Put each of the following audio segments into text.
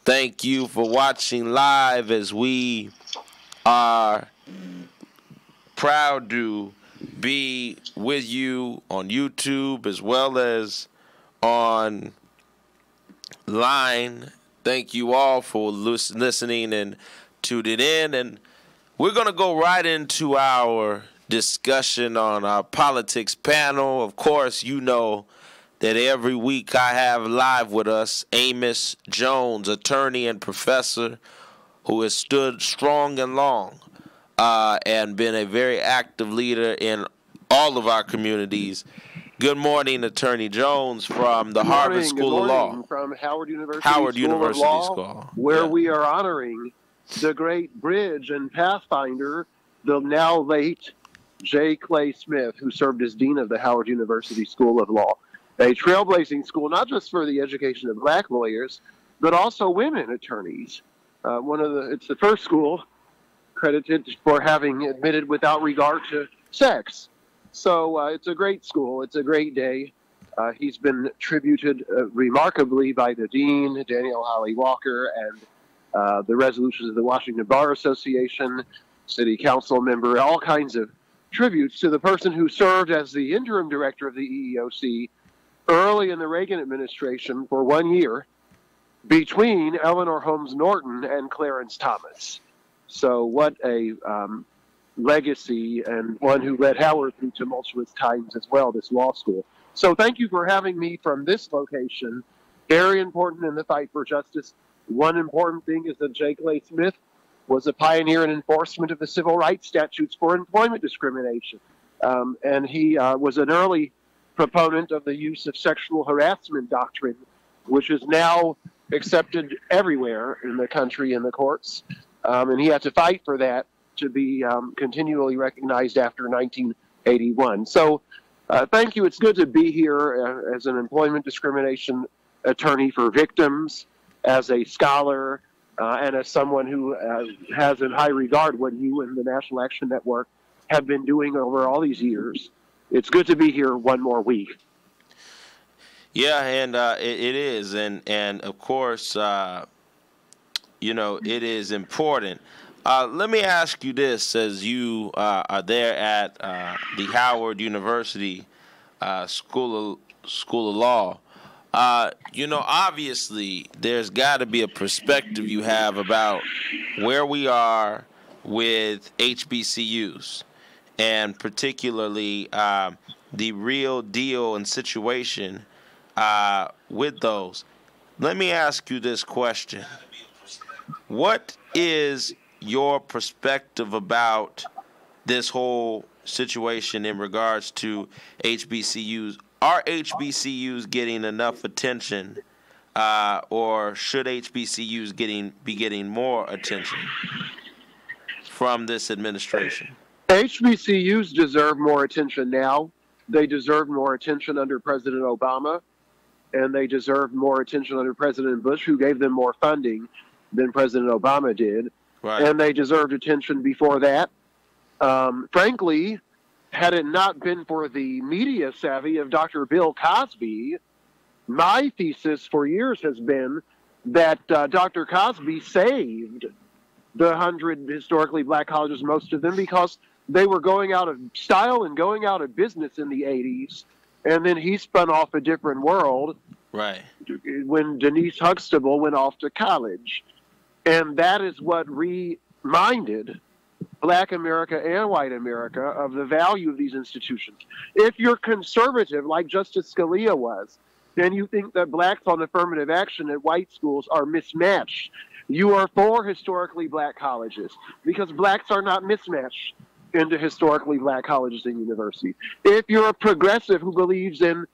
Thank you for watching live as we are proud to be with you on YouTube as well as on line. Thank you all for listening and tuning in. And we're going to go right into our discussion on our politics panel. Of course, you know that every week I have live with us Amos Jones, attorney and professor who has stood strong and long and been a very active leader in all of our communities. Good morning, Attorney Jones from the Harvard School of Law. From Howard University School of Law, where we are honoring the great bridge and pathfinder, the now late J. Clay Smith, who served as dean of the Howard University School of Law. A trailblazing school, not just for the education of black lawyers, but also women attorneys. It's the first school credited for having admitted without regard to sex. So it's a great school. It's a great day. He's been tributed remarkably by the dean, Daniel Holly Walker, and the resolutions of the Washington Bar Association, city council member, all kinds of tributes to the person who served as the interim director of the EEOC early in the Reagan administration for 1 year between Eleanor Holmes Norton and Clarence Thomas. So what a legacy, and one who led Howard through tumultuous times as well, this law school. So thank you for having me from this location. Very important in the fight for justice. One important thing is that J. Clay Smith was a pioneer in enforcement of the civil rights statutes for employment discrimination. And he was an early proponent of the use of sexual harassment doctrine, which is now accepted everywhere in the country in the courts. And he had to fight for that to be continually recognized after 1981. So thank you. It's good to be here as an employment discrimination attorney for victims, as a scholar, and as someone who has in high regard what you and the National Action Network have been doing over all these years. It's good to be here one more week. Yeah, and it is, and of course, it is important. Let me ask you this: as you are there at the Howard University School of Law, obviously there's got to be a perspective you have about where we are with HBCUs. And particularly the real deal and situation with those. Let me ask you this question. What is your perspective about this whole situation in regards to HBCUs? Are HBCUs getting enough attention, or should HBCUs be getting more attention from this administration? HBCUs deserve more attention now. They deserve more attention under President Obama, and they deserve more attention under President Bush, who gave them more funding than President Obama did. Right. And they deserved attention before that. Frankly, had it not been for the media savvy of Dr. Bill Cosby, my thesis for years has been that Dr. Cosby saved the 100 historically black colleges, most of them, because they were going out of style and going out of business in the 80s, and then he spun off a different world. Right. When Denise Huxtable went off to college. And that is what reminded black America and white America of the value of these institutions. If you're conservative, like Justice Scalia was, then you think that blacks on affirmative action at white schools are mismatched. You are for historically black colleges because blacks are not mismatched into historically black colleges and universities. If you're a progressive who believes in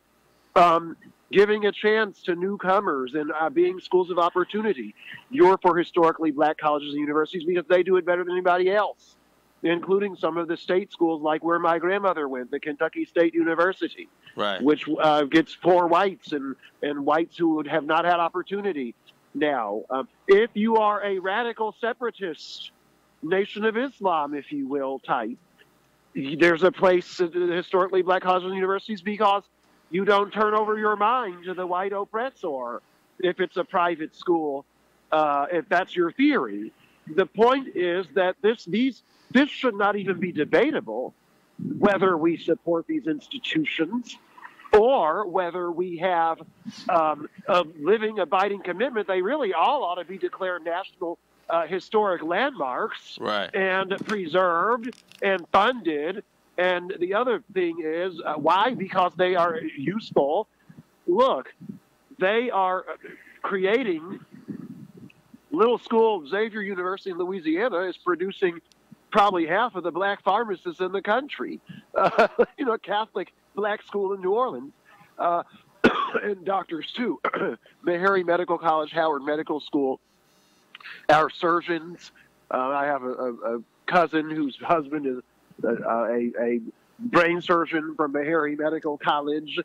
giving a chance to newcomers and being schools of opportunity, you're for historically black colleges and universities because they do it better than anybody else, including some of the state schools like where my grandmother went, the Kentucky State University, right, which gets poor whites and whites who would have not had opportunity now. If you are a radical separatist, Nation of Islam, if you will, type, there's a place at historically black colleges and universities because you don't turn over your mind to the white oppressor if it's a private school if that's your theory. The point is that this should not even be debatable, whether we support these institutions or whether we have a living, abiding commitment. They really all ought to be declared national historic landmarks, right, and preserved and funded. And the other thing is, why? Because they are useful. Look, they are creating Little School. Xavier University in Louisiana is producing probably half of the black pharmacists in the country. Catholic black school in New Orleans, and doctors too. Meharry Medical College, Howard Medical School. Our surgeons. I have a cousin whose husband is a brain surgeon from Meharry Medical College.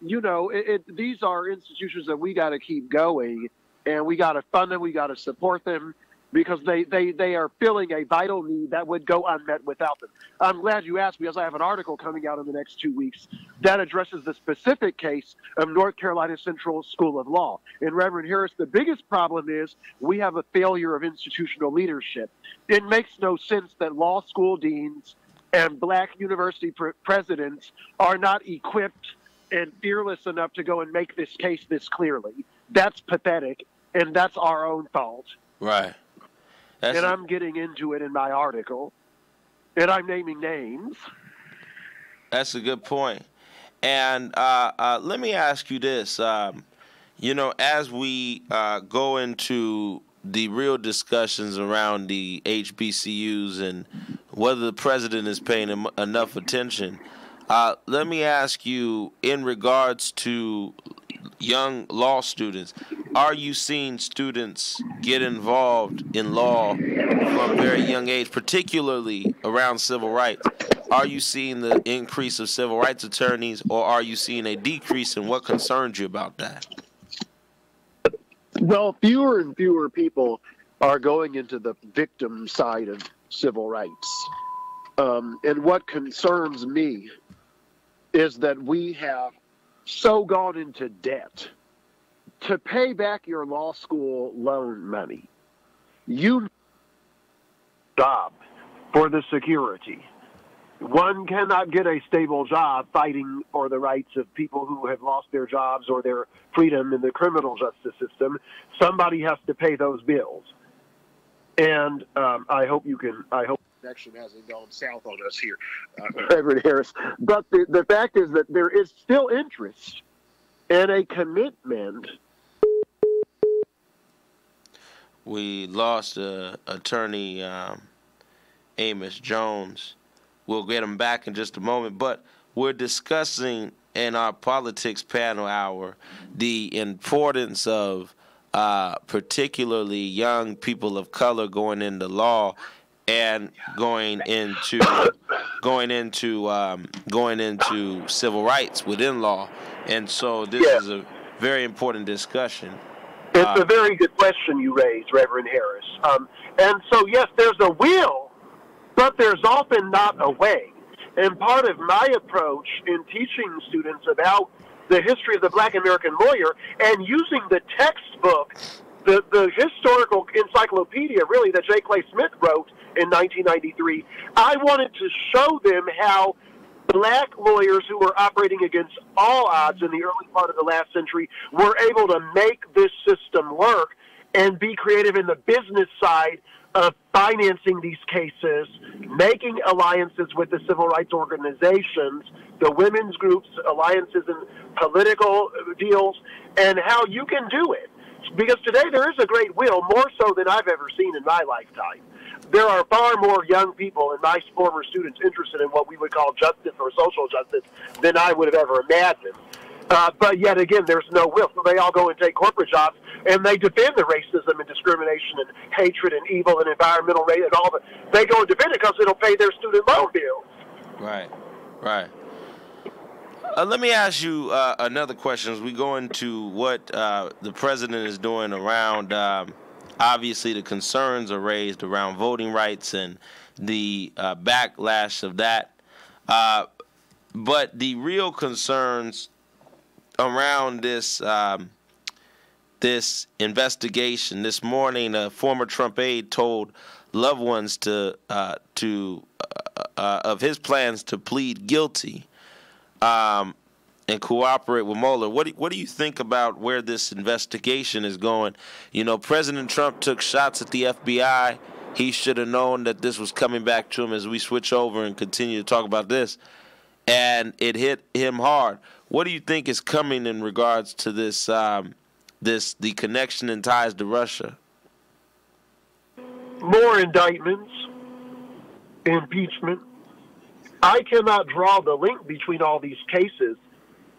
These are institutions that we got to keep going, and we got to fund them. We got to support them, because they are filling a vital need that would go unmet without them. I'm glad you asked, because I have an article coming out in the next 2 weeks that addresses the specific case of North Carolina Central School of Law. And Reverend Harris, the biggest problem is we have a failure of institutional leadership. It makes no sense that law school deans and black university presidents are not equipped and fearless enough to go and make this case this clearly. That's pathetic, and that's our own fault. Right. I'm getting into it in my article, and I'm naming names. That's a good point. And let me ask you this. As we go into the real discussions around the HBCUs and whether the president is paying enough attention, let me ask you, in regards to young law students, are you seeing students get involved in law from a very young age, particularly around civil rights? Are you seeing the increase of civil rights attorneys, or are you seeing a decrease, and what concerns you about that? Well, fewer and fewer people are going into the victim side of civil rights. And what concerns me is that we have so gone into debt to pay back your law school loan money. You job for the security. One cannot get a stable job fighting for the rights of people who have lost their jobs or their freedom in the criminal justice system. Somebody has to pay those bills. And I hope connection hasn't gone south on us here, Reverend Harris. But the fact is that there is still interest and a commitment. We lost attorney Amos Jones. We'll get him back in just a moment, but we're discussing in our politics panel hour the importance of particularly young people of color going into law and going into civil rights within law. And so this is a very important discussion. It's a very good question you raised, Reverend Harris. And so, yes, there's a will, but there's often not a way. And part of my approach in teaching students about the history of the Black American lawyer and using the textbook, the historical encyclopedia, really, that J. Clay Smith wrote in 1993, I wanted to show them how black lawyers who were operating against all odds in the early part of the last century were able to make this system work and be creative in the business side of financing these cases, making alliances with the civil rights organizations, the women's groups, alliances in political deals, and how you can do it. Because today there is a great will, more so than I've ever seen in my lifetime. There are far more young people and my former students interested in what we would call justice or social justice than I would have ever imagined. But yet again, there's no will. So they all go and take corporate jobs, and they defend the racism and discrimination and hatred and evil and environmental race and all that. They go and defend it because it'll pay their student loan bills. Right, right. Let me ask you another question as we go into what the president is doing around, obviously the concerns are raised around voting rights and the backlash of that. But the real concerns around this this investigation. This morning, a former Trump aide told loved ones of his plans to plead guilty and cooperate with Mueller. What do you think about where this investigation is going? You know, President Trump took shots at the FBI. He should have known that this was coming back to him as we switch over and continue to talk about this. And it hit him hard. What do you think is coming in regards to this, the connection and ties to Russia? More indictments, impeachment. I cannot draw the link between all these cases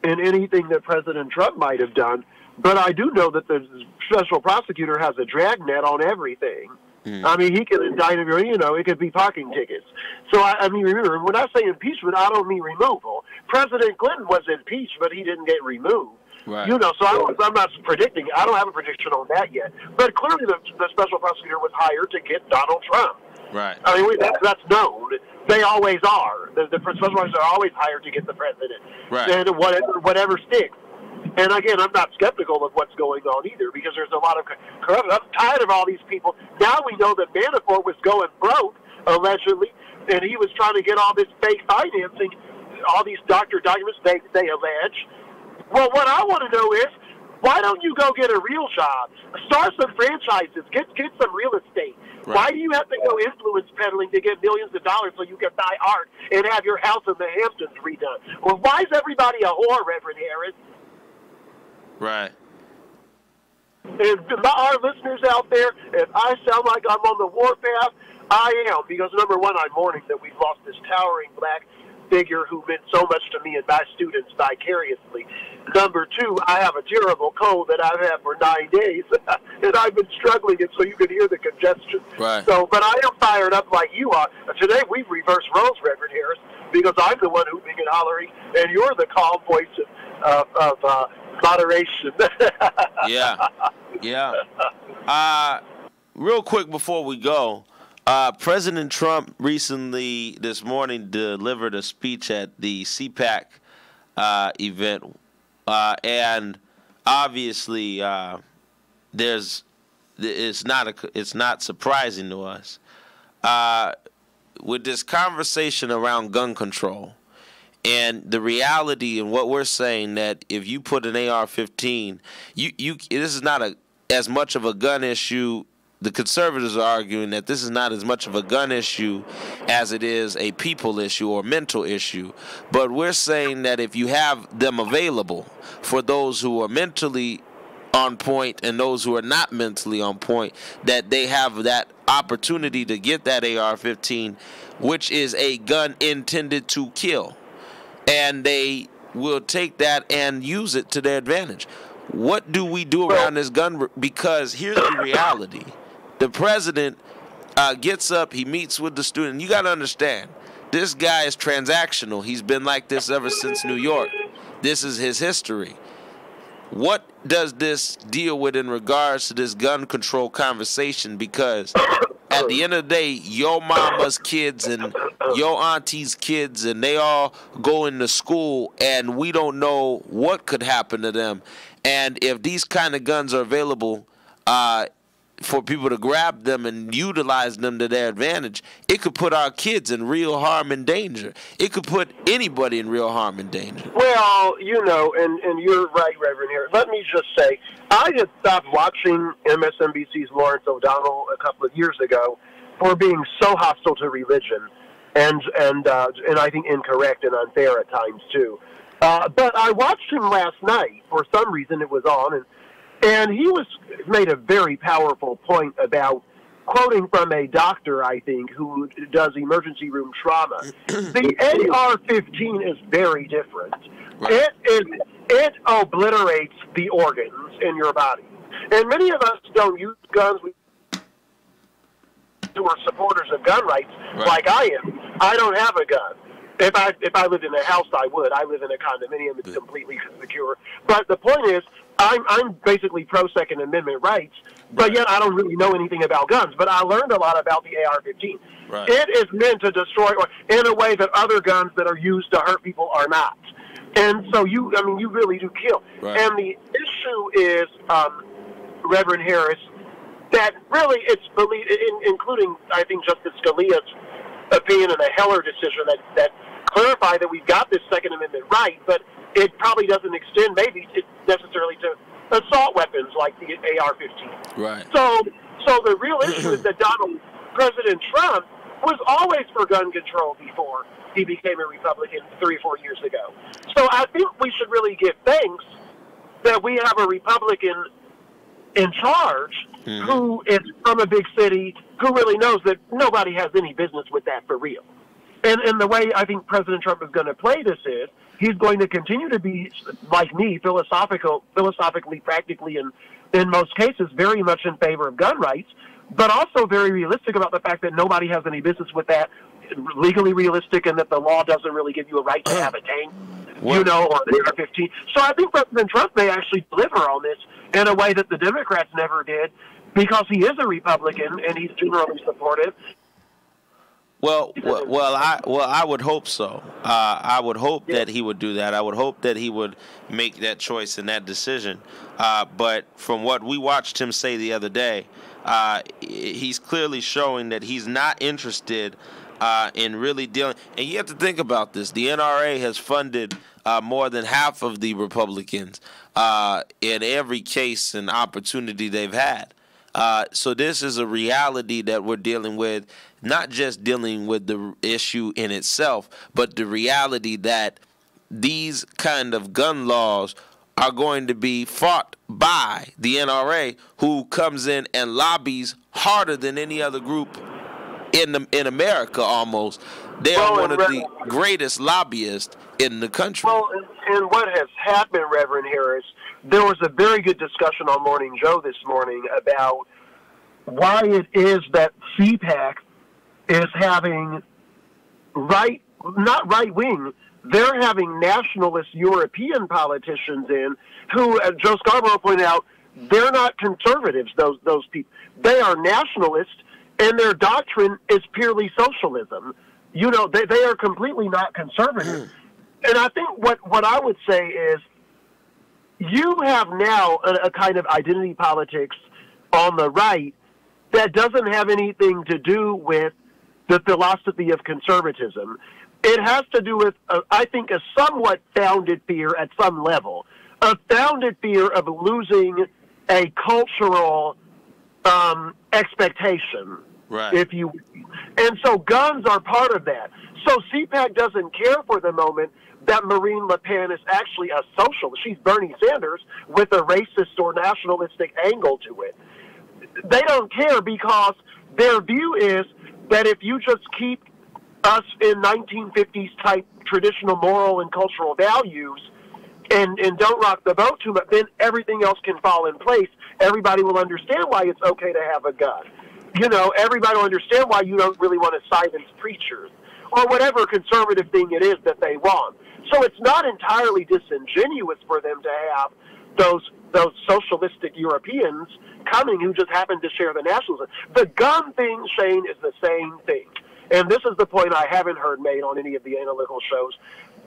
and anything that President Trump might have done, but I do know that the special prosecutor has a dragnet on everything. I mean, he can indict him, you know, it could be parking tickets. So, I mean, remember, when I say impeachment, I don't mean removal. President Clinton was impeached, but he didn't get removed. Right. You know, so I'm not predicting. I don't have a prediction on that yet. But clearly the special prosecutor was hired to get Donald Trump. Right. I mean, that's known. They always are. The special prosecutors are always hired to get the president. Right. And whatever sticks. And again, I'm not skeptical of what's going on either, because there's a lot of corruption. I'm tired of all these people. Now we know that Manafort was going broke, allegedly, and he was trying to get all this fake financing, all these doctor documents they allege. Well, what I want to know is, why don't you go get a real job? Start some franchises. Get some real estate. Right. Why do you have to go influence peddling to get millions of dollars so you can buy art and have your house in the Hamptons redone? Well, why is everybody a whore, Reverend Harris? Right. And our listeners out there, if I sound like I'm on the warpath, I am. Because, number one, I'm mourning that we've lost this towering black figure who meant so much to me and my students vicariously. Number two, I have a terrible cold that I've had for 9 days, and I've been struggling it so you can hear the congestion. Right. So, but I am fired up like you are. Today we've reversed roles, Reverend Harris, because I'm the one hooping and hollering, and you're the calm voice of moderation. Yeah. Real quick before we go, President Trump recently this morning delivered a speech at the CPAC event, and obviously it's not surprising to us with this conversation around gun control. And the reality and what we're saying that if you put an AR-15, this is not as much of a gun issue. The conservatives are arguing that this is not as much of a gun issue as it is a people issue or mental issue. But we're saying that if you have them available for those who are mentally on point and those who are not mentally on point, that they have that opportunity to get that AR-15, which is a gun intended to kill. And they will take that and use it to their advantage. What do we do around this gun? Because here's the reality. The president gets up, he meets with the student. You got to understand, this guy is transactional. He's been like this ever since New York. This is his history. What does this deal with in regards to this gun control conversation? Because at the end of the day, your mama's kids and your auntie's kids, and they all go into school, and we don't know what could happen to them. And if these kind of guns are available for people to grab them and utilize them to their advantage, it could put our kids in real harm and danger. It could put anybody in real harm and danger. Well, you know, and you're right, Reverend here. Let me just say, I had stopped watching MSNBC's Lawrence O'Donnell a couple of years ago for being so hostile to religion and I think incorrect and unfair at times too. But I watched him last night. For some reason it was on, and he made a very powerful point about, quoting from a doctor, I think, who does emergency room trauma. The AR-15 is very different. Right. It obliterates the organs in your body. And many of us don't use guns. Who are supporters of gun rights, right, like I am. I don't have a gun. If I lived in a house, I would. I live in a condominium. It's completely secure. But the point is, I'm basically pro-Second Amendment rights, but yet I don't really know anything about guns. But I learned a lot about the AR-15. Right. It is meant to destroy in a way that other guns that are used to hurt people are not. And so you really do kill. Right. And the issue is Reverend Harris, that really it's believed, including, I think, Justice Scalia's opinion in the Heller decision that clarify that we've got this Second Amendment right, but it probably doesn't extend maybe necessarily to assault weapons like the AR-15. Right. So the real issue is that President Trump was always for gun control before he became a Republican 3 or 4 years ago. So I think we should really give thanks that we have a Republican in charge who is from a big city, who really knows that nobody has any business with that for real. And the way I think President Trump is going to play this is he's going to continue to be, like me, philosophically, practically, and in most cases, very much in favor of gun rights, but also very realistic about the fact that nobody has any business with that, legally realistic, and that the law doesn't really give you a right to have a tank, or an AR-15. So I think President Trump may actually deliver on this in a way that the Democrats never did, because he is a Republican and he's generally supportive. Well, I would hope so. I would hope that he would do that. I would hope that he would make that choice and that decision. But from what we watched him say the other day, he's clearly showing that he's not interested in really dealing. And you have to think about this. The NRA has funded more than half of the Republicans in every case and opportunity they've had. So this is a reality that we're dealing with, not just dealing with the issue in itself, but the reality that these kind of gun laws are going to be fought by the NRA, who comes in and lobbies harder than any other group in America almost. They are one of the greatest lobbyists in the country. Well, and what has happened, Reverend Harris, there was a very good discussion on Morning Joe this morning about why it is that CPAC is having not right-wing, they're having nationalist European politicians in who, as Joe Scarborough pointed out, they're not conservatives, those people. They are nationalists, and their doctrine is purely socialism. You know, they are completely not conservative. And I think what I would say is you have now a kind of identity politics on the right that doesn't have anything to do with the philosophy of conservatism. It has to do with, I think, a somewhat founded fear at some level, a founded fear of losing a cultural expectation, right? And so guns are part of that. So CPAC doesn't care for the moment that Marine Le Pen is actually a socialist. She's Bernie Sanders with a racist or nationalistic angle to it. They don't care because their view is that if you just keep us in 1950s type traditional moral and cultural values and don't rock the boat too much, then everything else can fall in place. Everybody will understand why it's okay to have a gun. You know, everybody will understand why you don't really want to silence preachers or whatever conservative thing it is that they want. So it's not entirely disingenuous for them to have those socialistic Europeans coming who just happen to share the nationalism. The gun thing, Shane, is the same thing. And this is the point I haven't heard made on any of the analytical shows.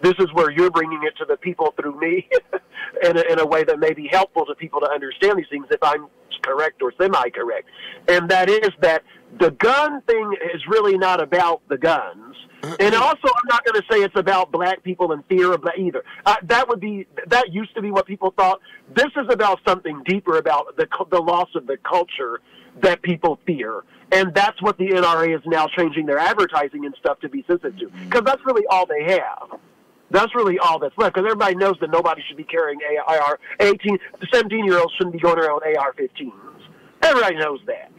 This is where you're bringing it to the people through me in a way that may be helpful to people to understand these things if I'm correct or semi-correct. And that is that the gun thing is really not about the guns. And also, I'm not going to say it's about black people and fear of that either. That used to be what people thought. This is about something deeper, about the loss of the culture that people fear. And that's what the NRA is now changing their advertising and stuff to be sensitive to. Because that's really all they have. That's really all that's left. Because everybody knows that nobody should be carrying AR. 17-year-olds shouldn't be going around with AR-15s. Everybody knows that.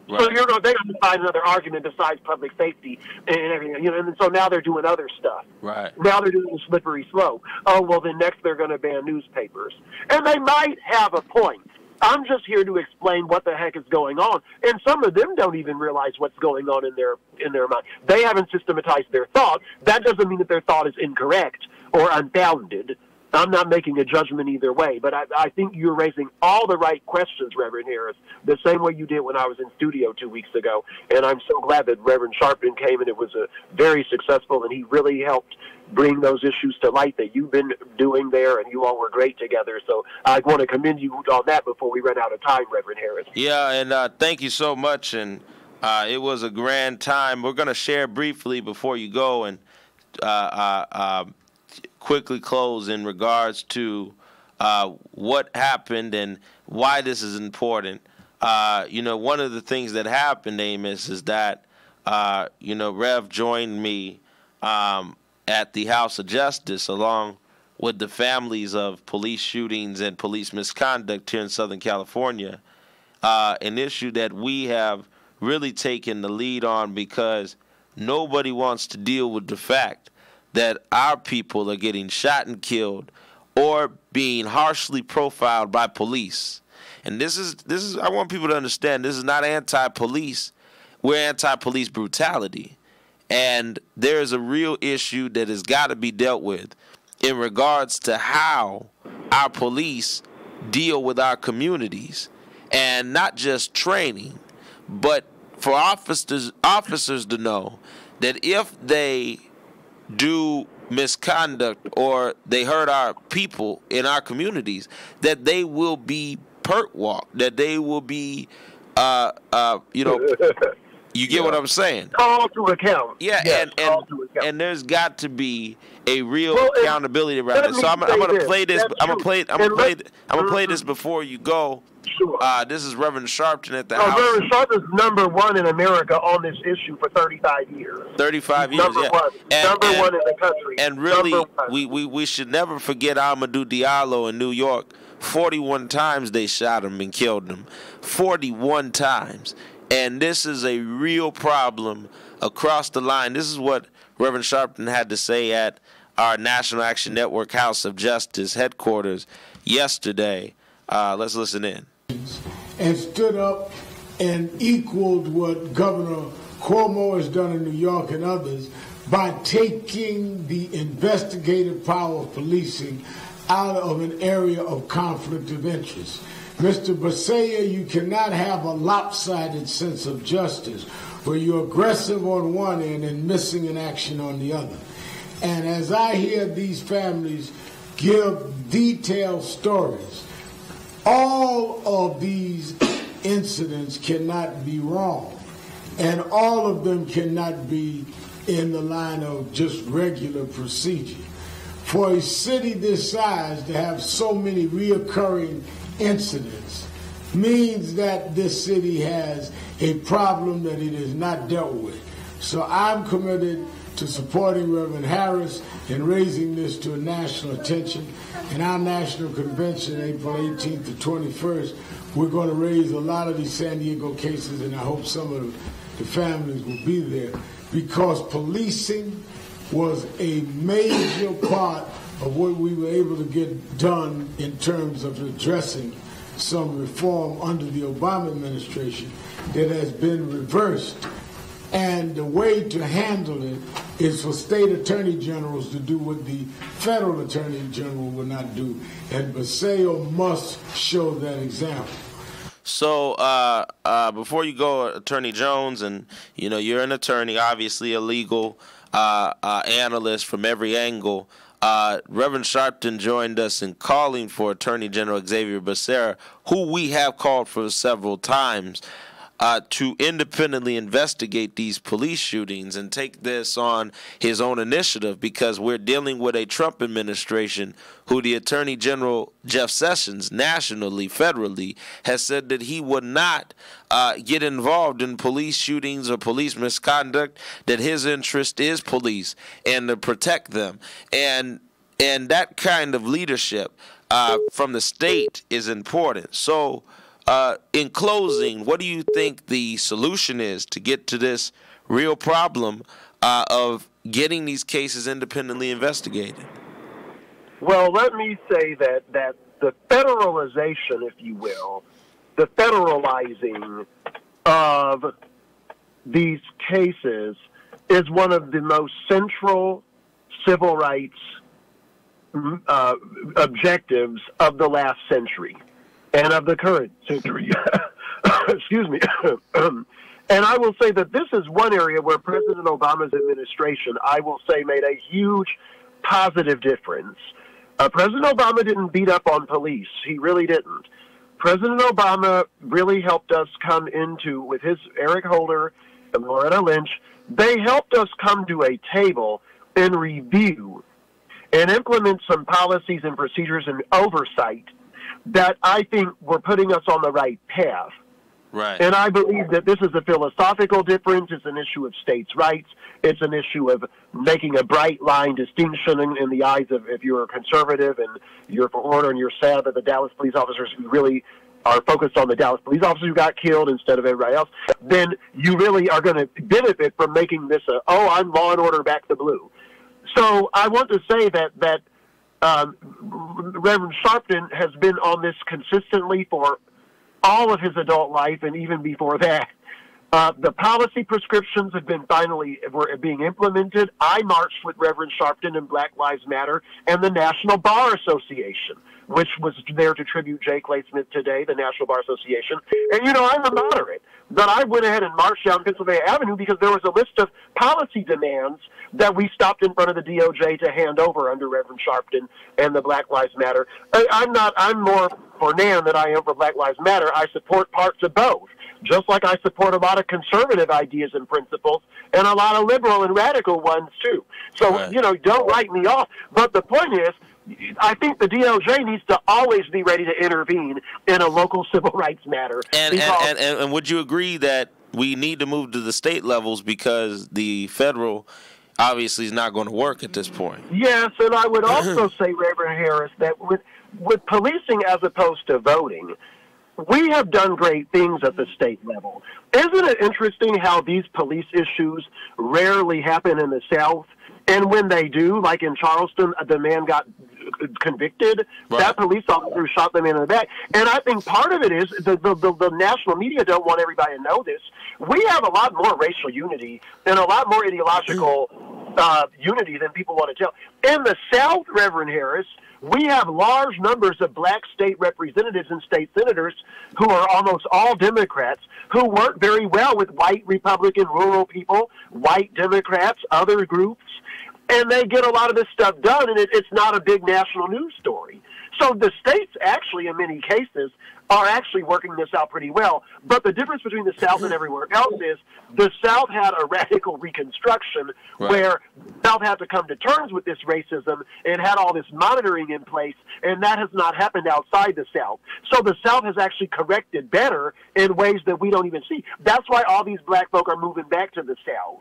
Right. So they have to find another argument besides public safety and everything. You know, and so now they're doing other stuff. Right. Now they're doing the slippery slope. Oh, well, then next they're going to ban newspapers. And they might have a point. I'm just here to explain what the heck is going on. And some of them don't even realize what's going on in their mind. They haven't systematized their thought. That doesn't mean that their thought is incorrect or unfounded. I'm not making a judgment either way, but I think you're raising all the right questions, Reverend Harris, the same way you did when I was in studio 2 weeks ago. And I'm so glad that Reverend Sharpton came, and it was very successful, and he really helped bring those issues to light that you've been doing there, and you all were great together. So I want to commend you on that before we run out of time, Reverend Harris. Yeah, and thank you so much, and it was a grand time. We're going to share briefly before you go and quickly close in regards to what happened and why this is important. One of the things that happened, Amos, is that, Rev joined me at the House of Justice along with the families of police shootings and police misconduct here in Southern California, an issue that we have really taken the lead on because nobody wants to deal with the fact that our people are getting shot and killed or being harshly profiled by police. And this is I want people to understand, this is not anti-police. We're anti-police brutality. And there is a real issue that has got to be dealt with in regards to how our police deal with our communities, and not just training, but for officers to know that if they do misconduct or they hurt our people in our communities, that they will be pert walked, that they will be, you get what I'm saying? Call to account. Yeah, yes, and there's got to be a real accountability around it. So I'm going to play this. I'm going to play this before you go. Sure. This is Reverend Sharpton at the house. Reverend Sharpton's number one in America on this issue for 35 years. 35 years, number one. Number one in the country. And really, we should never forget Amadou Diallo in New York. 41 times they shot him and killed him. 41 times. And this is a real problem across the line. This is what Reverend Sharpton had to say at our National Action Network House of Justice headquarters yesterday. Let's listen in. And stood up and equaled what Governor Cuomo has done in New York and others by taking the investigative power of policing out of an area of conflict of interest. Mr. Basaya, you cannot have a lopsided sense of justice where you're aggressive on one end and missing in action on the other. And as I hear these families give detailed stories, all of these incidents cannot be wrong, and all of them cannot be in the line of just regular procedure. For a city this size to have so many reoccurring incidents means that this city has a problem that it has not dealt with. So I'm committed to supporting Reverend Harris and raising this to a national attention. In our national convention, April 18th to 21st, we're going to raise a lot of these San Diego cases, and I hope some of the families will be there, because policing was a major part of what we were able to get done in terms of addressing some reform under the Obama administration that has been reversed. And the way to handle it is for state attorney generals to do what the federal attorney general will not do. And Baseo must show that example. So before you go, Attorney Jones, and you're an attorney, obviously a legal analyst from every angle. Reverend Sharpton joined us in calling for Attorney General Xavier Becerra, who we have called for several times, to independently investigate these police shootings and take this on his own initiative, because we're dealing with a Trump administration who the Attorney General Jeff Sessions nationally, federally, has said that he would not get involved in police shootings or police misconduct, that his interest is police and to protect them. And that kind of leadership from the state is important. So in closing, what do you think the solution is to get to this real problem of getting these cases independently investigated? Well, let me say that the federalization, if you will, the federalizing of these cases is one of the most central civil rights objectives of the last century and of the current century. Excuse me. And I will say that this is one area where President Obama's administration, I will say, made a huge positive difference. President Obama didn't beat up on police. He really didn't. President Obama really helped us come into, with his Eric Holder and Loretta Lynch, they helped us come to a table and review and implement some policies and procedures and oversight that I think were putting us on the right path. Right. And I believe that this is a philosophical difference. It's an issue of states' rights. It's an issue of making a bright line distinction in the eyes of, if you're a conservative and you're for order and you're sad that the Dallas police officers who really are focused on the Dallas police officers who got killed instead of everybody else, then you really are going to benefit from making this I'm law and order back to blue. So I want to say that Reverend Sharpton has been on this consistently for all of his adult life, and even before that. The policy prescriptions have been were being implemented. I marched with Reverend Sharpton and Black Lives Matter and the National Bar Association, which was there to tribute J. Clay Smith today, the National Bar Association. And, I'm a moderate, but I went ahead and marched down Pennsylvania Avenue because there was a list of policy demands that we stopped in front of the DOJ to hand over under Reverend Sharpton and the Black Lives Matter. I'm more for NAN than I am for Black Lives Matter. I support parts of both, just like I support a lot of conservative ideas and principles and a lot of liberal and radical ones too. So, right. Don't write me off. But the point is, I think the DOJ needs to always be ready to intervene in a local civil rights matter. And would you agree that we need to move to the state levels because the federal obviously is not going to work at this point? Yes, and I would also say, Reverend Harris, that with policing as opposed to voting, we have done great things at the state level. Isn't it interesting how these police issues rarely happen in the South? And when they do, like in Charleston, the man got convicted. Right. That police officer shot the man in the back. And I think part of it is the national media don't want everybody to know this. We have a lot more racial unity and a lot more ideological unity than people want to tell. In the South, Reverend Harris, we have large numbers of black state representatives and state senators who are almost all Democrats who work very well with white Republican rural people, white Democrats, other groups, and they get a lot of this stuff done, and it's not a big national news story. So the states actually, in many cases, are actually working this out pretty well. But the difference between the South and everywhere else is the South had a radical reconstruction where the South had to come to terms with this racism and had all this monitoring in place, and that has not happened outside the South. So the South has actually corrected better in ways that we don't even see. That's why all these black folk are moving back to the South.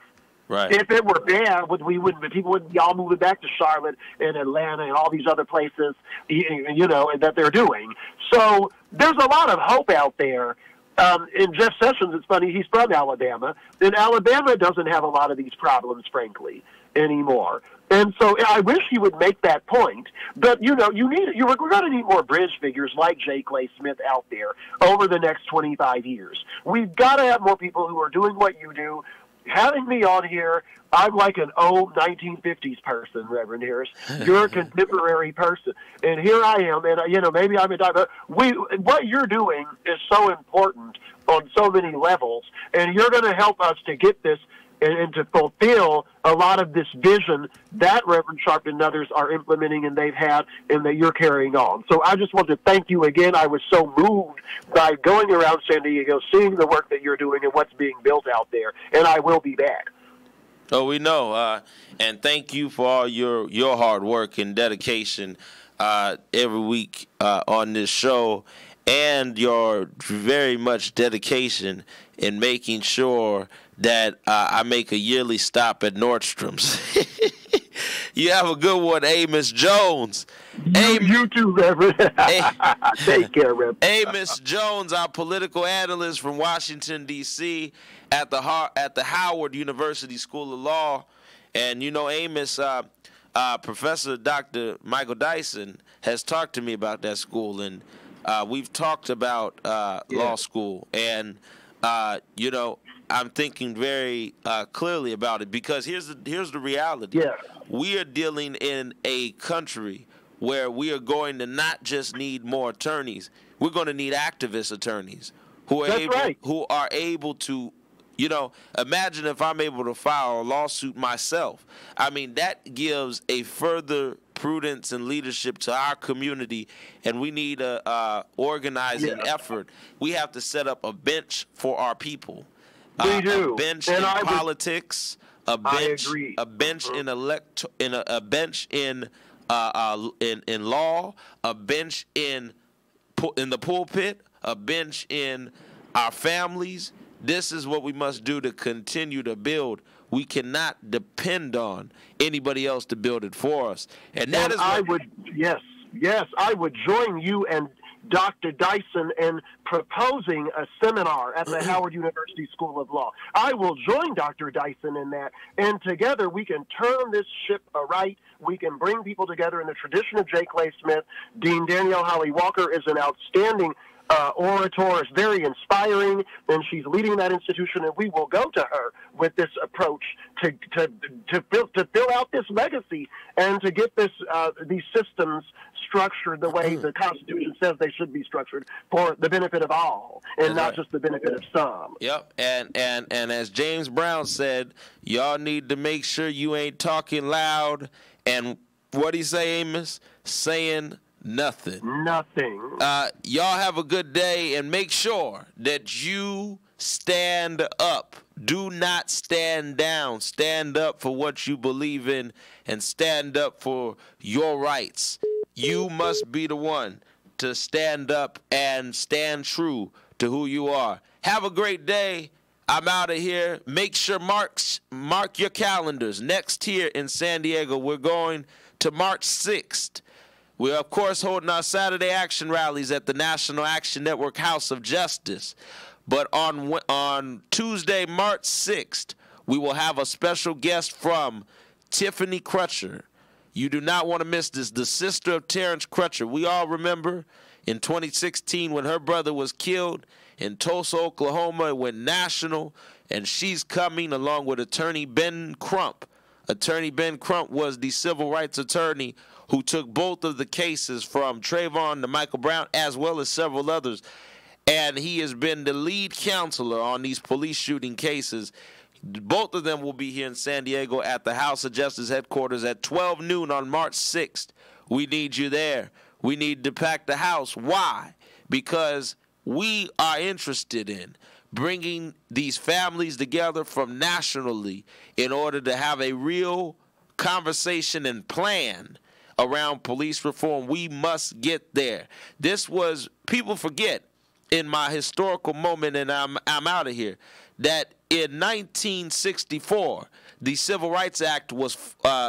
Right. If it were bad, people wouldn't be all moving back to Charlotte and Atlanta and all these other places, that they're doing. So there's a lot of hope out there. And Jeff Sessions, it's funny, he's from Alabama, and Alabama doesn't have a lot of these problems, frankly, anymore. And so I wish he would make that point. But, we're going to need more bridge figures like J. Clay Smith out there over the next 25 years. We've got to have more people who are doing what you do. Having me on here, I'm like an old 1950s person, Reverend Harris. You're a contemporary person. And here I am, and, maybe I'm a but what you're doing is so important on so many levels, and you're going to help us to get this and to fulfill a lot of this vision that Reverend Sharpton and others are implementing and they've had and that you're carrying on. So I just want to thank you again. I was so moved by going around San Diego, seeing the work that you're doing and what's being built out there, and I will be back. Oh, we know. And thank you for all your hard work and dedication every week on this show, and your very much dedication in making sure that I make a yearly stop at Nordstrom's. You have a good one, Amos Jones. You too, Reverend. Take care, Reverend. Amos Jones, our political analyst from Washington, D.C., at the Howard University School of Law. And, Amos, Professor Dr. Michael Dyson has talked to me about that school, and we've talked about law school. And, I'm thinking very clearly about it because here's the reality. Yeah. We are dealing in a country where we are going to not just need more attorneys, we're going to need activist attorneys who are able to, imagine if I'm able to file a lawsuit myself. I mean, that gives a further prudence and leadership to our community, and we need a organizing effort. We have to set up a bench for our people. We do. A bench in politics, a bench in a bench in law, a bench in the pulpit, a bench in our families. This is what we must do to continue to build. We cannot depend on anybody else to build it for us. And that is what I would join you and Dr. Dyson in proposing a seminar at the Howard University School of Law. I will join Dr. Dyson in that, and together we can turn this ship aright. We can bring people together in the tradition of J. Clay Smith. Dean Danielle Holly Walker is an outstanding orator, is very inspiring, and she's leading that institution, and we will go to her with this approach to fill out this legacy and to get these systems structured the way the Constitution says they should be structured for the benefit of all and not just the benefit of some. Yep, and as James Brown said, y'all need to make sure you ain't talking loud, and what'd he say, Amos? Saying nothing. Y'all have a good day, and make sure that you stand up. Do not stand down. Stand up for what you believe in and stand up for your rights. You must be the one to stand up and stand true to who you are. Have a great day. I'm out of here. Make sure mark your calendars. Next here in San Diego, we're going to March 6th. We're, of course, holding our Saturday action rallies at the National Action Network House of Justice. But on Tuesday, March 6th, we will have a special guest from Tiffany Crutcher. You do not want to miss this, the sister of Terrence Crutcher. We all remember in 2016 when her brother was killed in Tulsa, Oklahoma. It went national, and she's coming along with Attorney Ben Crump. Attorney Ben Crump was the civil rights attorney who took both of the cases from Trayvon to Michael Brown, as well as several others. And he has been the lead counselor on these police shooting cases. Both of them will be here in San Diego at the House of Justice headquarters at 12 noon on March 6th. We need you there. We need to pack the house. Why? Because we are interested in bringing these families together from nationally in order to have a real conversation and plan around police reform. We must get there. This was, people forget in my historical moment, and I'm out of here, that in 1964, the Civil Rights Act was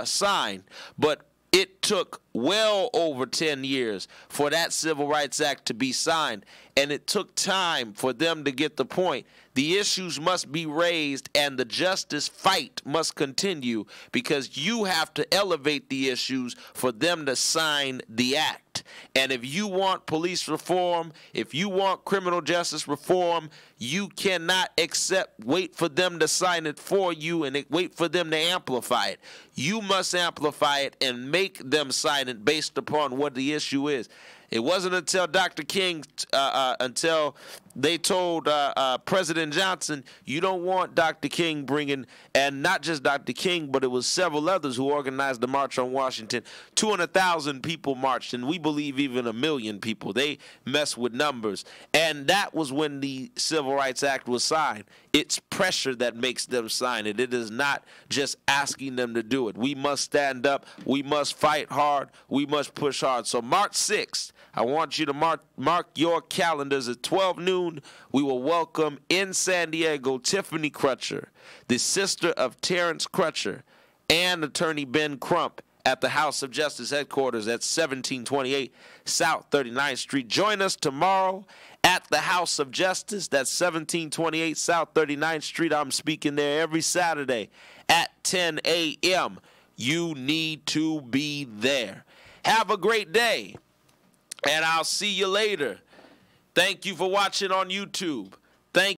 signed, but it took well over 10 years for that Civil Rights Act to be signed, and it took time for them to get the point. The issues must be raised, and the justice fight must continue, because you have to elevate the issues for them to sign the act. And if you want police reform, if you want criminal justice reform, you cannot wait for them to sign it for you and wait for them to amplify it. You must amplify it and make them sign it based upon what the issue is. It wasn't until Dr. King, until they told President Johnson, you don't want Dr. King bringing, and not just Dr. King, but it was several others who organized the March on Washington. 200,000 people marched, and we believe even 1 million people. They mess with numbers. And that was when the Civil Rights Act was signed. It's pressure that makes them sign it. It is not just asking them to do it. We must stand up. We must fight hard. We must push hard. So March 6th, I want you to mark your calendars at 12 noon. We will welcome in San Diego Tiffany Crutcher, the sister of Terrence Crutcher, and Attorney Ben Crump at the House of Justice headquarters at 1728 South 39th Street. Join us tomorrow at the House of Justice. That's 1728 South 39th Street. I'm speaking there every Saturday at 10 a.m. You need to be there. Have a great day, and I'll see you later. Thank you for watching on YouTube.